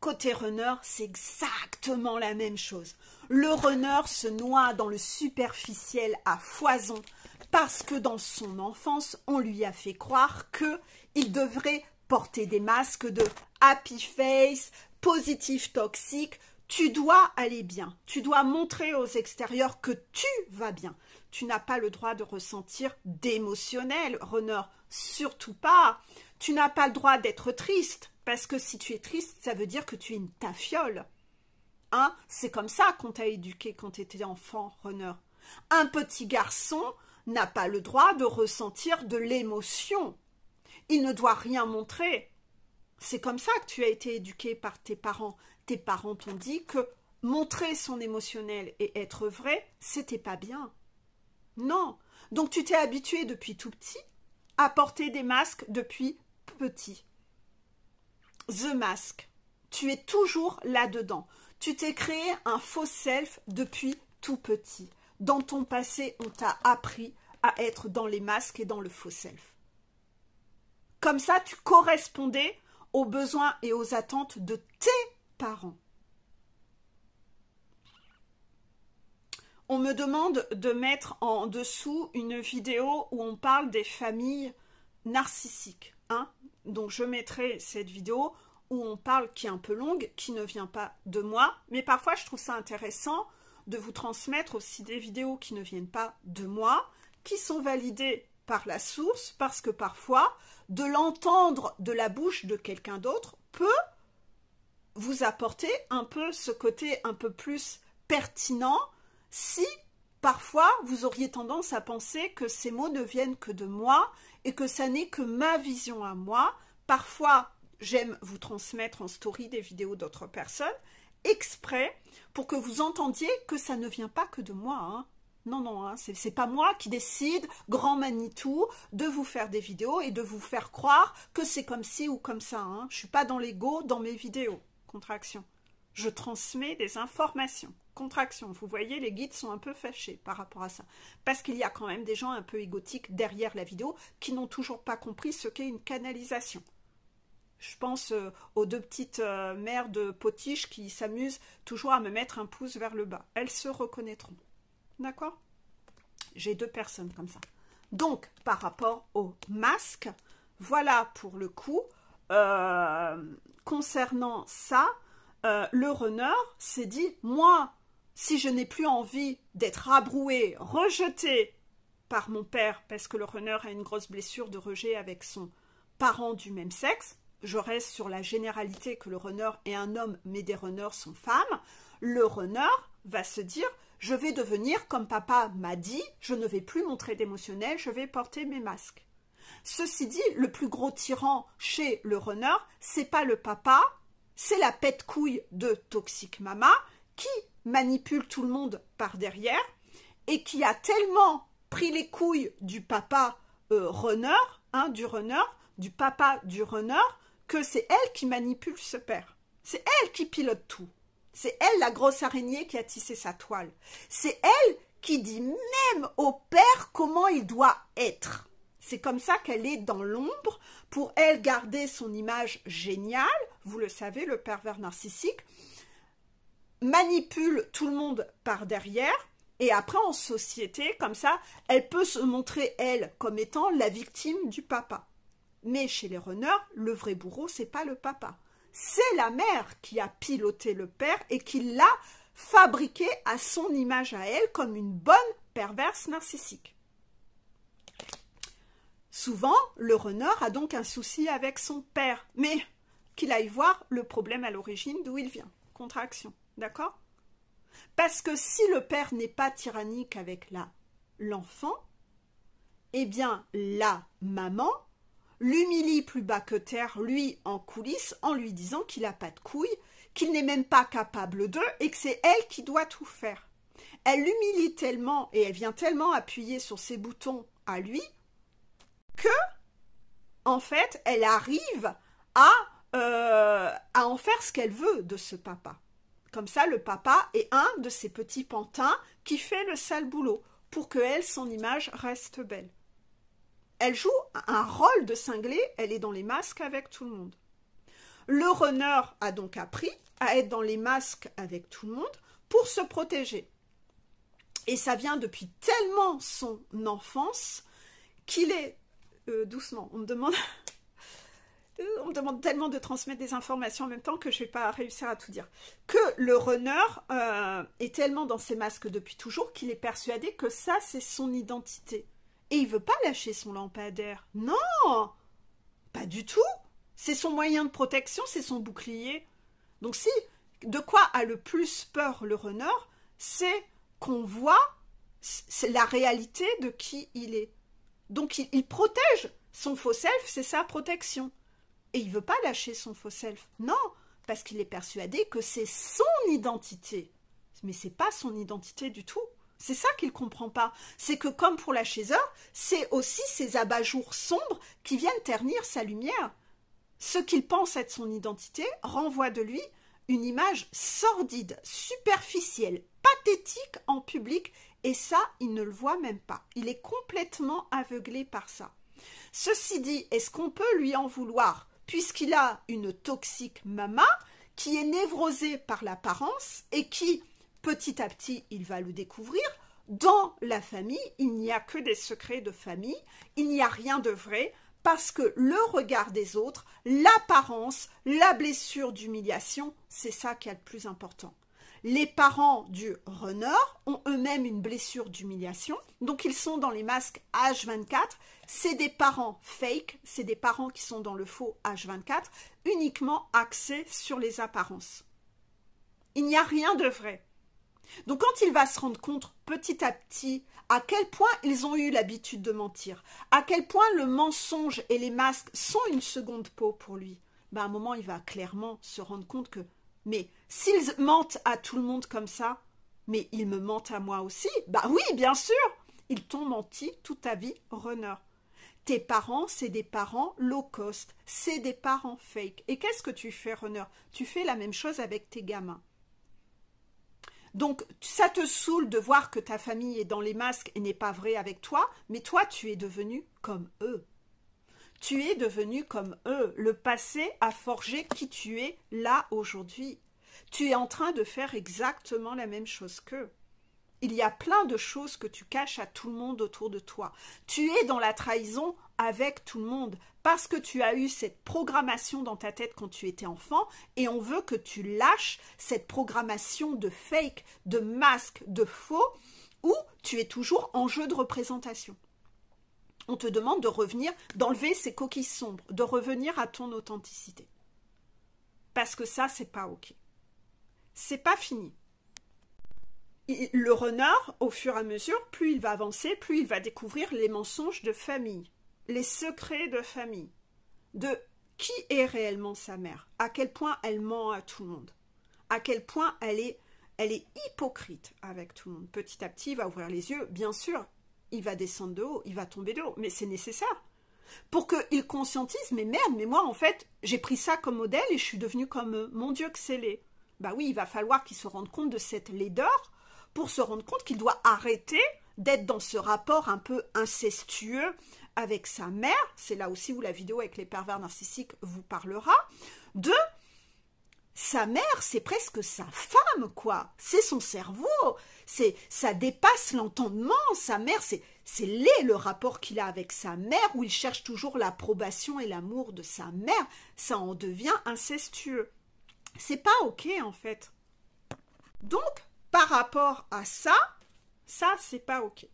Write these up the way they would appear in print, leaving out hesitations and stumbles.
Côté runner, c'est exactement la même chose. Le runner se noie dans le superficiel à foison parce que dans son enfance, on lui a fait croire qu'il devrait porter des masques de happy face, positif toxique. Tu dois aller bien. Tu dois montrer aux extérieurs que tu vas bien. Tu n'as pas le droit de ressentir d'émotionnel, runner. Surtout pas. Tu n'as pas le droit d'être triste. Parce que si tu es triste, ça veut dire que tu es une tafiole. Hein? C'est comme ça qu'on t'a éduqué quand tu étais enfant, runner. Un petit garçon n'a pas le droit de ressentir de l'émotion. Il ne doit rien montrer. C'est comme ça que tu as été éduqué par tes parents. Tes parents t'ont dit que montrer son émotionnel et être vrai, c'était pas bien. Non. Donc tu t'es habitué depuis tout petit à porter des masques depuis petit. The Mask. Tu es toujours là-dedans. Tu t'es créé un faux self depuis tout petit. Dans ton passé, on t'a appris à être dans les masques et dans le faux self. Comme ça, tu correspondais aux besoins et aux attentes de tes parents. On me demande de mettre en dessous une vidéo où on parle des familles narcissiques. Hein? Donc je mettrai cette vidéo où on parle, qui est un peu longue, qui ne vient pas de moi, mais parfois je trouve ça intéressant de vous transmettre aussi des vidéos qui ne viennent pas de moi, qui sont validées par la source, parce que parfois, de l'entendre de la bouche de quelqu'un d'autre peut vous apporter un peu ce côté un peu plus pertinent, si parfois vous auriez tendance à penser que ces mots ne viennent que de moi et que ça n'est que ma vision à moi. Parfois, j'aime vous transmettre en story des vidéos d'autres personnes, exprès pour que vous entendiez que ça ne vient pas que de moi. Hein. Non, non, hein, c'est pas moi qui décide, grand Manitou, de vous faire des vidéos et de vous faire croire que c'est comme ci ou comme ça. Hein. Je suis pas dans l'ego dans mes vidéos. Contraction. Je transmets des informations. Contraction. Vous voyez, les guides sont un peu fâchés par rapport à ça. Parce qu'il y a quand même des gens un peu égotiques derrière la vidéo qui n'ont toujours pas compris ce qu'est une canalisation. Je pense aux deux petites mères de potiche qui s'amusent toujours à me mettre un pouce vers le bas. Elles se reconnaîtront. D'accord? J'ai deux personnes comme ça. Donc, par rapport au masque, voilà pour le coup. Concernant ça, le runner s'est dit, moi, si je n'ai plus envie d'être rabroué, rejeté par mon père, parce que le runner a une grosse blessure de rejet avec son parent du même sexe, je reste sur la généralité que le runner est un homme, mais des runners sont femmes, le runner va se dire, je vais devenir comme papa m'a dit, je ne vais plus montrer d'émotionnel, je vais porter mes masques. Ceci dit, le plus gros tyran chez le runner, c'est pas le papa, c'est la pète-couille de Toxic Mama qui manipule tout le monde par derrière et qui a tellement pris les couilles du papa runner, hein, du papa du runner, que c'est elle qui manipule ce père. C'est elle qui pilote tout. C'est elle la grosse araignée qui a tissé sa toile. C'est elle qui dit même au père comment il doit être. C'est comme ça qu'elle est dans l'ombre, pour elle garder son image géniale. Vous le savez, le pervers narcissique manipule tout le monde par derrière, et après en société, comme ça, elle peut se montrer, elle, comme étant la victime du papa. Mais chez les runners, le vrai bourreau, c'est pas le papa. C'est la mère qui a piloté le père et qui l'a fabriqué à son image à elle comme une bonne perverse narcissique. Souvent, le runner a donc un souci avec son père, mais qu'il aille voir le problème à l'origine d'où il vient. Contraction, d'accord? Parce que si le père n'est pas tyrannique avec l'enfant, eh bien, la maman l'humilie plus bas que terre, lui, en coulisses, en lui disant qu'il n'a pas de couilles, qu'il n'est même pas capable d'eux et que c'est elle qui doit tout faire. Elle l'humilie tellement et elle vient tellement appuyer sur ses boutons à lui que, en fait, elle arrive à en faire ce qu'elle veut de ce papa. Comme ça, le papa est un de ces petits pantins qui fait le sale boulot pour que elle, son image reste belle. Elle joue un rôle de cinglé, elle est dans les masques avec tout le monde. Le runner a donc appris à être dans les masques avec tout le monde pour se protéger. Et ça vient depuis tellement son enfance qu'il est... doucement, on me demande tellement de transmettre des informations en même temps que je ne vais pas réussir à tout dire. Que le runner est tellement dans ses masques depuis toujours qu'il est persuadé que ça, c'est son identité. Et il ne veut pas lâcher son lampadaire. Non, pas du tout. C'est son moyen de protection, c'est son bouclier. Donc si, de quoi a le plus peur le runner, c'est qu'on voit la réalité de qui il est. Donc il protège son faux self, c'est sa protection. Et il ne veut pas lâcher son faux self. Non, parce qu'il est persuadé que c'est son identité. Mais ce n'est pas son identité du tout. C'est ça qu'il ne comprend pas. C'est que comme pour la Chaser, c'est aussi ces abat-jours sombres qui viennent ternir sa lumière. Ce qu'il pense être son identité renvoie de lui une image sordide, superficielle, pathétique en public, et ça, il ne le voit même pas. Il est complètement aveuglé par ça. Ceci dit, est-ce qu'on peut lui en vouloir, puisqu'il a une toxique maman qui est névrosée par l'apparence et qui, petit à petit, il va le découvrir, dans la famille, il n'y a que des secrets de famille, il n'y a rien de vrai, parce que le regard des autres, l'apparence, la blessure d'humiliation, c'est ça qui est le plus important. Les parents du runner ont eux-mêmes une blessure d'humiliation, donc ils sont dans les masques H24. C'est des parents fake, c'est des parents qui sont dans le faux H24, uniquement axés sur les apparences. Il n'y a rien de vrai. Donc quand il va se rendre compte petit à petit à quel point ils ont eu l'habitude de mentir, à quel point le mensonge et les masques sont une seconde peau pour lui, à un moment il va clairement se rendre compte que mais s'ils mentent à tout le monde comme ça, mais ils me mentent à moi aussi. Oui, bien sûr, ils t'ont menti toute ta vie, runner. Tes parents, c'est des parents low cost, c'est des parents fake. Et qu'est-ce que tu fais, runner? Tu fais la même chose avec tes gamins. Donc, ça te saoule de voir que ta famille est dans les masques et n'est pas vraie avec toi, mais toi, tu es devenu comme eux. Tu es devenu comme eux. Le passé a forgé qui tu es là aujourd'hui. Tu es en train de faire exactement la même chose qu'eux. Il y a plein de choses que tu caches à tout le monde autour de toi. Tu es dans la trahison avec tout le monde parce que tu as eu cette programmation dans ta tête quand tu étais enfant et on veut que tu lâches cette programmation de fake, de masque, de faux où tu es toujours en jeu de représentation. On te demande de revenir, d'enlever ces coquilles sombres, de revenir à ton authenticité. Parce que ça, c'est pas OK. C'est pas fini. Le runner, au fur et à mesure, plus il va avancer, plus il va découvrir les mensonges de famille, les secrets de famille, de qui est réellement sa mère, à quel point elle ment à tout le monde, à quel point elle est hypocrite avec tout le monde. Petit à petit, il va ouvrir les yeux, bien sûr, il va descendre de haut, il va tomber de haut, mais c'est nécessaire pour qu'il conscientise, mais merde, mais moi en fait, j'ai pris ça comme modèle et je suis devenue comme eux. Mon Dieu que c'est laid. Oui, il va falloir qu'il se rende compte de cette laideur pour se rendre compte qu'il doit arrêter d'être dans ce rapport un peu incestueux avec sa mère. C'est là aussi où la vidéo avec les pervers narcissiques vous parlera. De sa mère, c'est presque sa femme, quoi. C'est son cerveau. Ça dépasse l'entendement. Sa mère, c'est laid le rapport qu'il a avec sa mère, où il cherche toujours l'approbation et l'amour de sa mère. Ça en devient incestueux. C'est pas OK, en fait. Donc, par rapport à ça, c'est pas OK.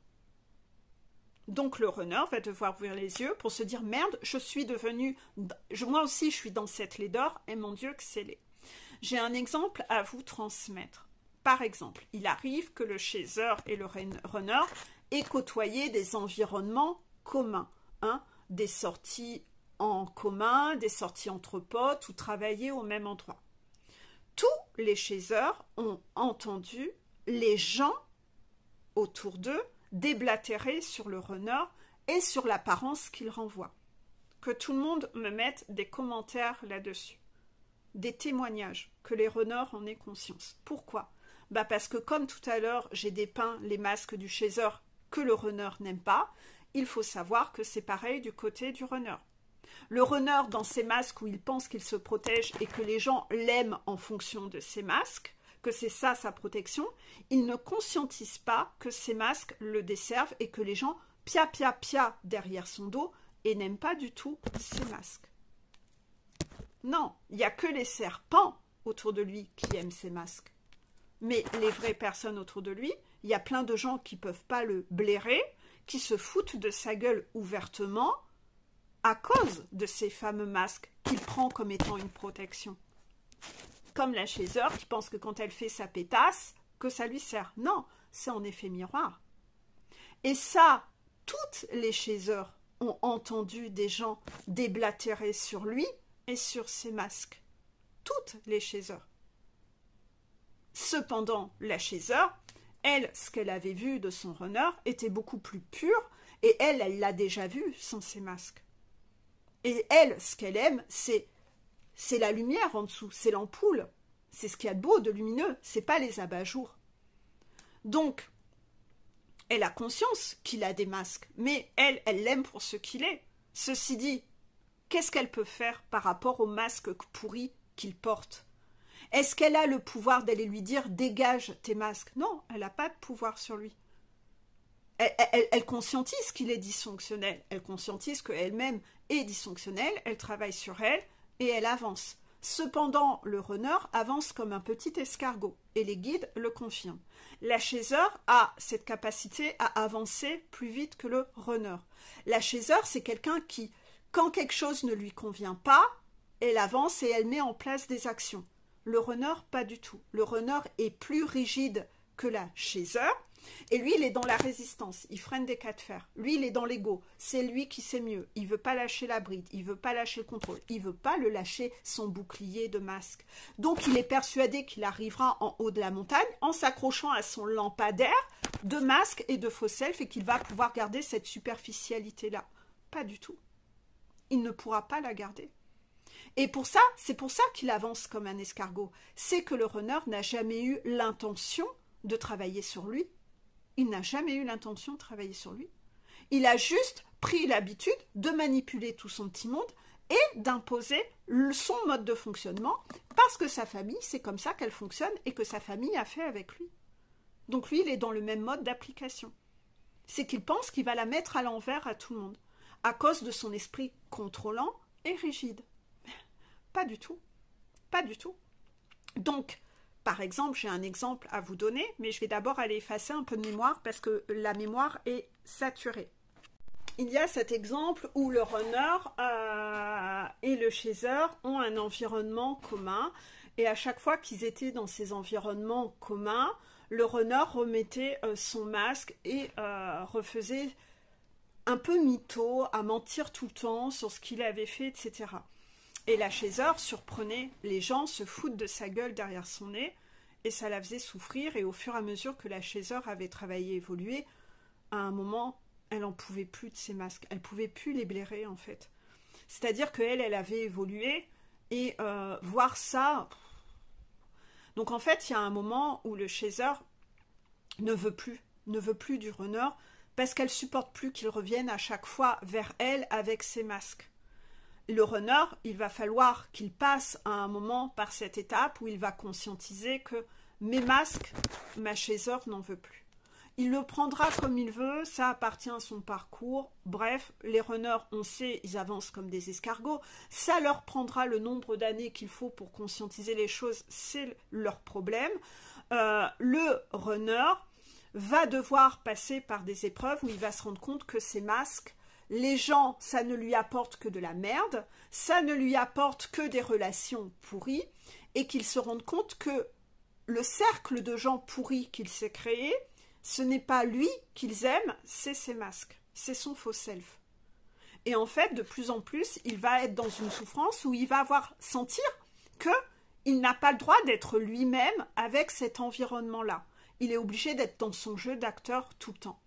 Donc, le runner va devoir ouvrir les yeux pour se dire, merde, je suis devenue... Moi aussi, je suis dans cette laideur, et mon Dieu que c'est laid. J'ai un exemple à vous transmettre. Par exemple, il arrive que le chaser et le runner aient côtoyé des environnements communs, des sorties en commun, des sorties entre potes ou travailler au même endroit. Tous les chasers ont entendu les gens autour d'eux déblatérer sur le runner et sur l'apparence qu'il renvoie. Que tout le monde me mette des commentaires là-dessus. Des témoignages, que les runners en aient conscience. Pourquoi? Parce que comme tout à l'heure, j'ai dépeint les masques du chaser que le runner n'aime pas, il faut savoir que c'est pareil du côté du runner. Le runner, dans ses masques où il pense qu'il se protège et que les gens l'aiment en fonction de ses masques, que c'est ça sa protection, il ne conscientise pas que ces masques le desservent et que les gens pia pia pia derrière son dos et n'aiment pas du tout ces masques. Non, il n'y a que les serpents autour de lui qui aiment ces masques. Mais les vraies personnes autour de lui, il y a plein de gens qui ne peuvent pas le blairer, qui se foutent de sa gueule ouvertement à cause de ces fameux masques qu'il prend comme étant une protection. Comme la chaiseur qui pense que quand elle fait sa pétasse, que ça lui sert. Non, c'est en effet miroir. Et ça, toutes les chaiseurs ont entendu des gens déblatérer sur lui et sur ses masques. Toutes les chaiseurs. Cependant, la chaiseur, elle, ce qu'elle avait vu de son runner était beaucoup plus pur et elle l'a déjà vu sans ses masques. Et elle, ce qu'elle aime, c'est la lumière en dessous, c'est l'ampoule. C'est ce qu'il y a de beau, de lumineux, c'est pas les abat-jours. Donc, elle a conscience qu'il a des masques, mais elle l'aime pour ce qu'il est. Ceci dit, qu'est-ce qu'elle peut faire par rapport aux masques pourris qu'il porte? Est-ce qu'elle a le pouvoir d'aller lui dire « dégage tes masques » ? Non, elle n'a pas de pouvoir sur lui. Elle conscientise qu'il est dysfonctionnel. Elle conscientise qu'elle-même est dysfonctionnelle. Elle travaille sur elle et elle avance. Cependant, le runner avance comme un petit escargot et les guides le confirment. La chaiseur a cette capacité à avancer plus vite que le runner. La chaiseur, c'est quelqu'un qui, quand quelque chose ne lui convient pas, elle avance et elle met en place des actions. Le runner, pas du tout. Le runner est plus rigide que la chaiseur. Et lui, il est dans la résistance, il freine des cas de fer. Lui, il est dans l'ego, c'est lui qui sait mieux. Il ne veut pas lâcher la bride, il ne veut pas lâcher le contrôle, il ne veut pas le lâcher son bouclier de masque. Donc, il est persuadé qu'il arrivera en haut de la montagne en s'accrochant à son lampadaire de masque et de faux self et qu'il va pouvoir garder cette superficialité-là. Pas du tout. Il ne pourra pas la garder. Et pour ça, c'est pour ça qu'il avance comme un escargot. C'est que le runner n'a jamais eu l'intention de travailler sur lui. Il n'a jamais eu l'intention de travailler sur lui. Il a juste pris l'habitude de manipuler tout son petit monde et d'imposer son mode de fonctionnement parce que sa famille, c'est comme ça qu'elle fonctionne et que sa famille a fait avec lui. Donc lui, il est dans le même mode d'application. C'est qu'il pense qu'il va la mettre à l'envers à tout le monde à cause de son esprit contrôlant et rigide. Pas du tout. Pas du tout. Donc, par exemple, j'ai un exemple à vous donner, mais je vais d'abord aller effacer un peu de mémoire parce que la mémoire est saturée. Il y a cet exemple où le runner et le chaser ont un environnement commun et à chaque fois qu'ils étaient dans ces environnements communs, le runner remettait son masque et refaisait un peu mytho, à mentir tout le temps sur ce qu'il avait fait, etc. Et la chaser surprenait les gens, se foutent de sa gueule derrière son nez, et ça la faisait souffrir. Et au fur et à mesure que la chaser avait travaillé, évolué, à un moment, elle n'en pouvait plus de ses masques. Elle ne pouvait plus les blairer, en fait. C'est-à-dire qu'elle, elle avait évolué, et voir ça... Donc, en fait, il y a un moment où le chaser ne veut plus du runner, parce qu'elle ne supporte plus qu'il revienne à chaque fois vers elle avec ses masques. Le runner, il va falloir qu'il passe à un moment par cette étape où il va conscientiser que mes masques, ma chaser n'en veut plus. Il le prendra comme il veut, ça appartient à son parcours. Bref, les runners, on sait, ils avancent comme des escargots. Ça leur prendra le nombre d'années qu'il faut pour conscientiser les choses, c'est leur problème. Le runner va devoir passer par des épreuves où il va se rendre compte que ces masques, les gens, ça ne lui apporte que de la merde, ça ne lui apporte que des relations pourries, et qu'il se rende compte que le cercle de gens pourris qu'il s'est créé, ce n'est pas lui qu'ils aiment, c'est ses masques, c'est son faux self. Et en fait, de plus en plus, il va être dans une souffrance où il va sentir qu'il n'a pas le droit d'être lui-même avec cet environnement-là. Il est obligé d'être dans son jeu d'acteur tout le temps.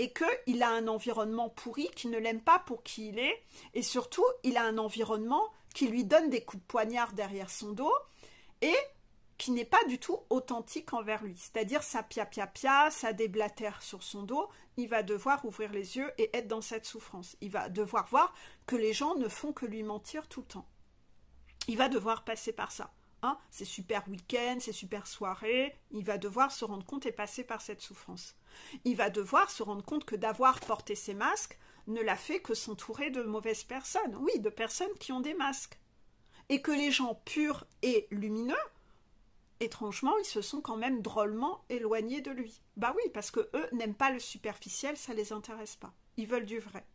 Et qu'il a un environnement pourri qui ne l'aime pas pour qui il est, et surtout, il a un environnement qui lui donne des coups de poignard derrière son dos, et qui n'est pas du tout authentique envers lui. C'est-à-dire ça pia, ça déblatère sur son dos, il va devoir ouvrir les yeux et être dans cette souffrance. Il va devoir voir que les gens ne font que lui mentir tout le temps. Il va devoir passer par ça. Hein, c'est super week-end, c'est super soirée, il va devoir se rendre compte et passer par cette souffrance. Il va devoir se rendre compte que d'avoir porté ces masques ne l'a fait que s'entourer de mauvaises personnes. Oui, de personnes qui ont des masques. Et que les gens purs et lumineux, étrangement, ils se sont quand même drôlement éloignés de lui. Bah oui, parce que eux n'aiment pas le superficiel, ça les intéresse pas. Ils veulent du vrai.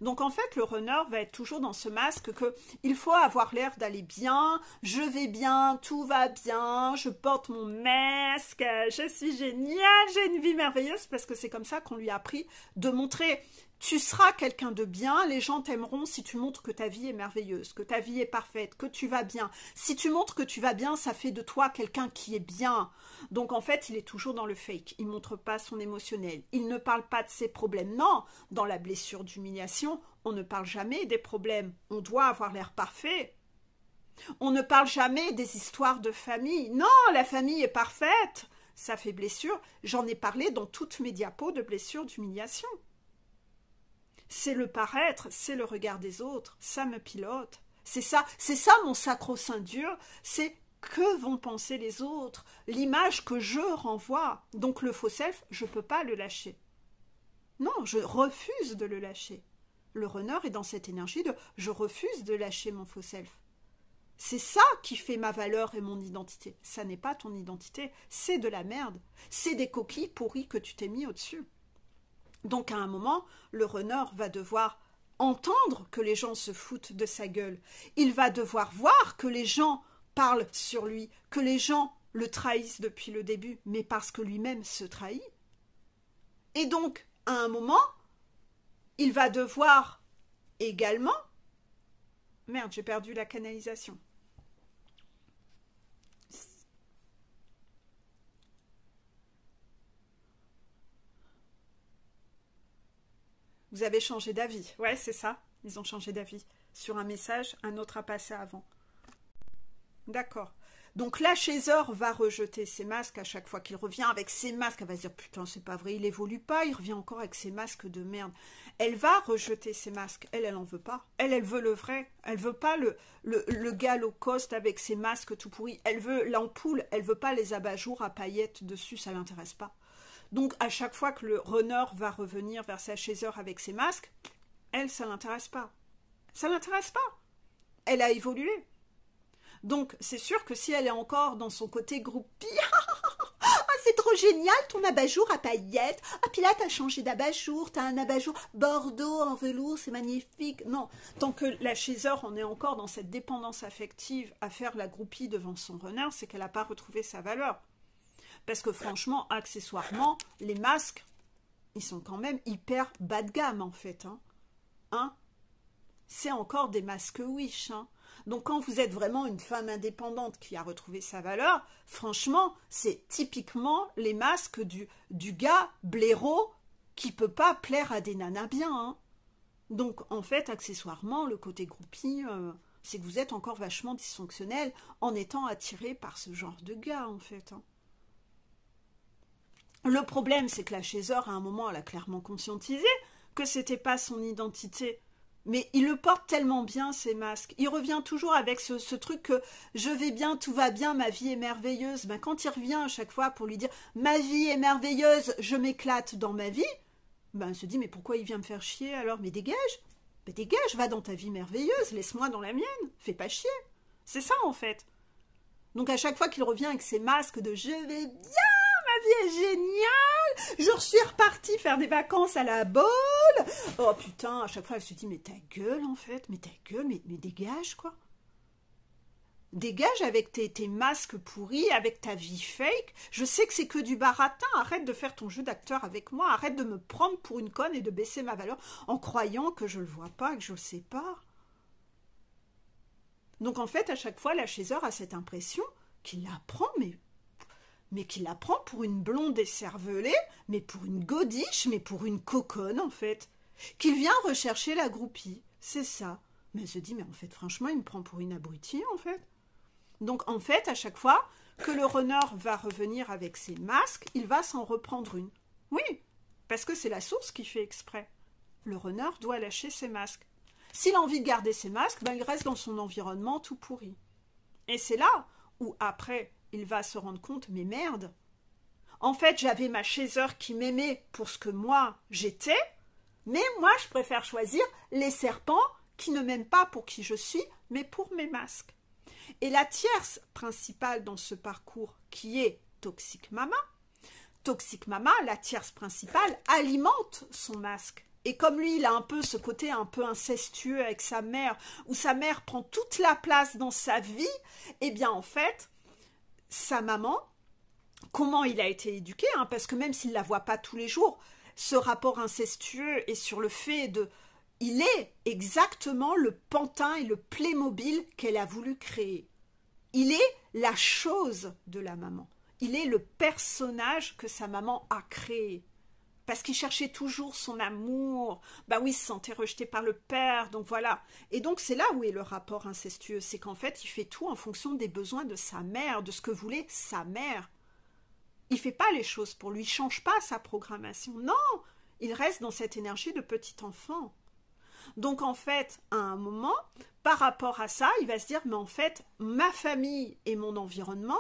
Donc en fait, le runner va être toujours dans ce masque que il faut avoir l'air d'aller bien, je vais bien, tout va bien, je porte mon masque, je suis génial, j'ai une vie merveilleuse, parce que c'est comme ça qu'on lui a appris de montrer tu seras quelqu'un de bien, les gens t'aimeront si tu montres que ta vie est merveilleuse, que ta vie est parfaite, que tu vas bien. Si tu montres que tu vas bien, ça fait de toi quelqu'un qui est bien. Donc en fait, il est toujours dans le fake, il ne montre pas son émotionnel, il ne parle pas de ses problèmes. Non, dans la blessure d'humiliation, on ne parle jamais des problèmes, on doit avoir l'air parfait. On ne parle jamais des histoires de famille. Non, la famille est parfaite, ça fait blessure. J'en ai parlé dans toutes mes diapos de blessures d'humiliation. C'est le paraître, c'est le regard des autres, ça me pilote. C'est ça mon sacro-saint Dieu, c'est que vont penser les autres, l'image que je renvoie. Donc le faux self, je ne peux pas le lâcher. Non, je refuse de le lâcher. Le runner est dans cette énergie de je refuse de lâcher mon faux self. C'est ça qui fait ma valeur et mon identité. Ça n'est pas ton identité, c'est de la merde. C'est des coquilles pourries que tu t'es mis au-dessus. Donc à un moment, le runner va devoir entendre que les gens se foutent de sa gueule. Il va devoir voir que les gens parlent sur lui, que les gens le trahissent depuis le début, mais parce que lui-même se trahit. Et donc, à un moment, il va devoir également... Merde, j'ai perdu la canalisation. Vous avez changé d'avis. Ouais, c'est ça. Ils ont changé d'avis. Sur un message, un autre a passé avant. D'accord. Donc la Chaser va rejeter ses masques à chaque fois qu'il revient avec ses masques. Elle va se dire, putain, c'est pas vrai, il évolue pas, il revient encore avec ses masques de merde. Elle va rejeter ses masques. Elle en veut pas. Elle veut le vrai. Elle veut pas le gars low cost avec ses masques tout pourris. Elle veut l'ampoule. Elle veut pas les abat-jours à paillettes dessus, ça l'intéresse pas. Donc, à chaque fois que le runner va revenir vers sa Chaser avec ses masques, elle, ça l'intéresse pas. Ça l'intéresse pas. Elle a évolué. Donc, c'est sûr que si elle est encore dans son côté groupie, c'est trop génial ton abat-jour à paillettes. Ah, puis là, t'as changé d'abat-jour, t'as un abat-jour bordeaux en velours, c'est magnifique. Non, tant que la Chaser en est encore dans cette dépendance affective à faire la groupie devant son runner, c'est qu'elle n'a pas retrouvé sa valeur. Parce que franchement, accessoirement, les masques, ils sont quand même hyper bas de gamme en fait. Hein, c'est encore des masques Wish. Donc quand vous êtes vraiment une femme indépendante qui a retrouvé sa valeur, franchement, c'est typiquement les masques du gars blaireau qui peut pas plaire à des nanas bien. Donc en fait, accessoirement, le côté groupie, c'est que vous êtes encore vachement dysfonctionnel en étant attiré par ce genre de gars en fait. Le problème, c'est que la Chaser, à un moment, elle a clairement conscientisé que c'était pas son identité. Mais il le porte tellement bien, ces masques. Il revient toujours avec ce truc que je vais bien, tout va bien, ma vie est merveilleuse. Ben, quand il revient à chaque fois pour lui dire ma vie est merveilleuse, je m'éclate dans ma vie, ben, elle se dit mais pourquoi il vient me faire chier alors? Mais dégage, va dans ta vie merveilleuse, laisse-moi dans la mienne, fais pas chier. C'est ça en fait. Donc à chaque fois qu'il revient avec ses masques de je vais bien, ma vie est géniale, je suis repartie faire des vacances à la Baule. Oh putain, à chaque fois elle se dit mais ta gueule en fait, mais dégage quoi. Dégage avec tes masques pourris, avec ta vie fake. Je sais que c'est que du baratin, arrête de faire ton jeu d'acteur avec moi, arrête de me prendre pour une conne et de baisser ma valeur en croyant que je le vois pas, que je le sais pas. Donc en fait à chaque fois la Chaser a cette impression qu'il la prend mais qu'il la prend pour une blonde écervelée, mais pour une godiche, mais pour une coconne, en fait. Qu'il vient rechercher la groupie, c'est ça. Mais elle se dit, mais en fait, franchement, il me prend pour une abrutie, en fait. Donc, en fait, à chaque fois que le runner va revenir avec ses masques, il va s'en reprendre une. Oui, parce que c'est la source qui fait exprès. Le runner doit lâcher ses masques. S'il a envie de garder ses masques, ben il reste dans son environnement tout pourri. Et c'est là où, après, il va se rendre compte, mais merde, en fait, j'avais ma chaser qui m'aimait pour ce que moi, j'étais, mais moi, je préfère choisir les serpents qui ne m'aiment pas pour qui je suis, mais pour mes masques. Et la tierce principale dans ce parcours, qui est Toxic Mama, la tierce principale, alimente son masque. Et comme lui, il a un peu ce côté un peu incestueux avec sa mère, où sa mère prend toute la place dans sa vie, eh bien en fait, sa maman, comment il a été éduqué, hein, parce que même s'il ne la voit pas tous les jours, ce rapport incestueux est sur le fait de... Il est exactement le pantin et le Playmobil qu'elle a voulu créer. Il est la chose de la maman. Il est le personnage que sa maman a créé. Parce qu'il cherchait toujours son amour. Bah oui, il se sentait rejeté par le père, donc voilà. Et donc c'est là où est le rapport incestueux. C'est qu'en fait, il fait tout en fonction des besoins de sa mère, de ce que voulait sa mère. Il ne fait pas les choses pour lui, il ne change pas sa programmation. Non, il reste dans cette énergie de petit enfant. Donc en fait, à un moment, par rapport à ça, il va se dire, mais en fait, ma famille et mon environnement,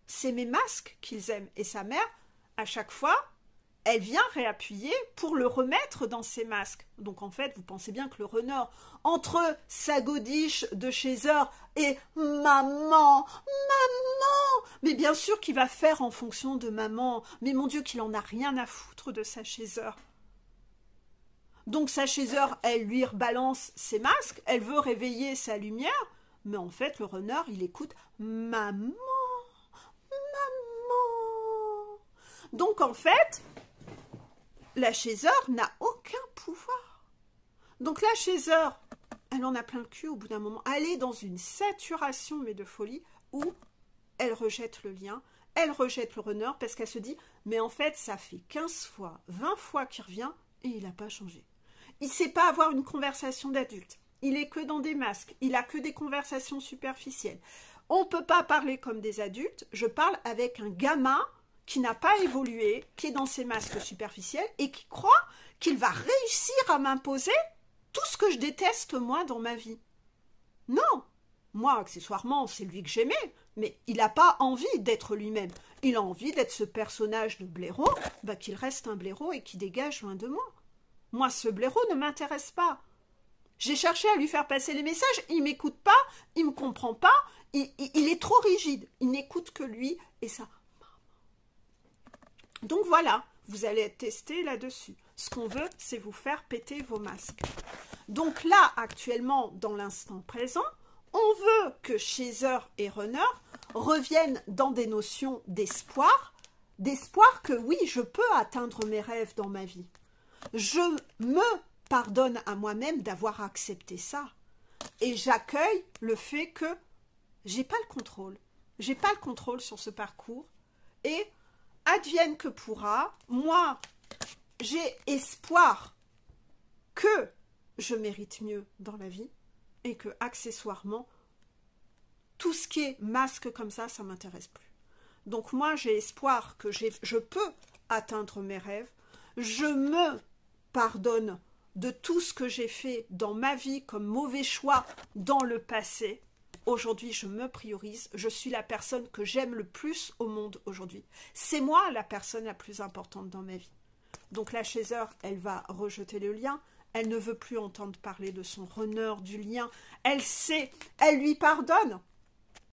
c'est mes masques qu'ils aiment. Et sa mère, à chaque fois, elle vient réappuyer pour le remettre dans ses masques. Donc en fait, vous pensez bien que le runner, entre sa godiche de chaser et maman, mais bien sûr qu'il va faire en fonction de maman. Mais mon Dieu, qu'il en a rien à foutre de sa chaser. Donc sa chaser, elle lui rebalance ses masques, elle veut réveiller sa lumière, mais en fait, le runner, il écoute maman. Donc en fait, la chaser n'a aucun pouvoir. Donc la chaser, elle en a plein le cul au bout d'un moment. Elle est dans une saturation, mais de folie, où elle rejette le lien, elle rejette le runner, parce qu'elle se dit, mais en fait, ça fait 15 fois, 20 fois qu'il revient, et il n'a pas changé. Il ne sait pas avoir une conversation d'adulte. Il est que dans des masques. Il a que des conversations superficielles. On ne peut pas parler comme des adultes. Je parle avec un gamin qui n'a pas évolué, qui est dans ses masques superficiels et qui croit qu'il va réussir à m'imposer tout ce que je déteste moi dans ma vie. Non, moi accessoirement c'est lui que j'aimais, mais il n'a pas envie d'être lui-même. Il a envie d'être ce personnage de blaireau, bah qu'il reste un blaireau et qu'il dégage loin de moi. Moi ce blaireau ne m'intéresse pas. J'ai cherché à lui faire passer les messages, il ne m'écoute pas, il ne me comprend pas, il est trop rigide, il n'écoute que lui et ça. Donc voilà, vous allez tester là-dessus. Ce qu'on veut, c'est vous faire péter vos masques. Donc là, actuellement, dans l'instant présent, on veut que chaser et runner reviennent dans des notions d'espoir que oui, je peux atteindre mes rêves dans ma vie. Je me pardonne à moi-même d'avoir accepté ça. Et j'accueille le fait que j'ai pas le contrôle. J'ai pas le contrôle sur ce parcours. Et advienne que pourra, moi, j'ai espoir que je mérite mieux dans la vie et que, accessoirement, tout ce qui est masque comme ça ne m'intéresse plus. Donc moi, j'ai espoir que je peux atteindre mes rêves. Je me pardonne de tout ce que j'ai fait dans ma vie comme mauvais choix dans le passé. Aujourd'hui, je me priorise. Je suis la personne que j'aime le plus au monde aujourd'hui. C'est moi la personne la plus importante dans ma vie. Donc la chaser, elle va rejeter le lien. Elle ne veut plus entendre parler de son runner, du lien. Elle sait, elle lui pardonne.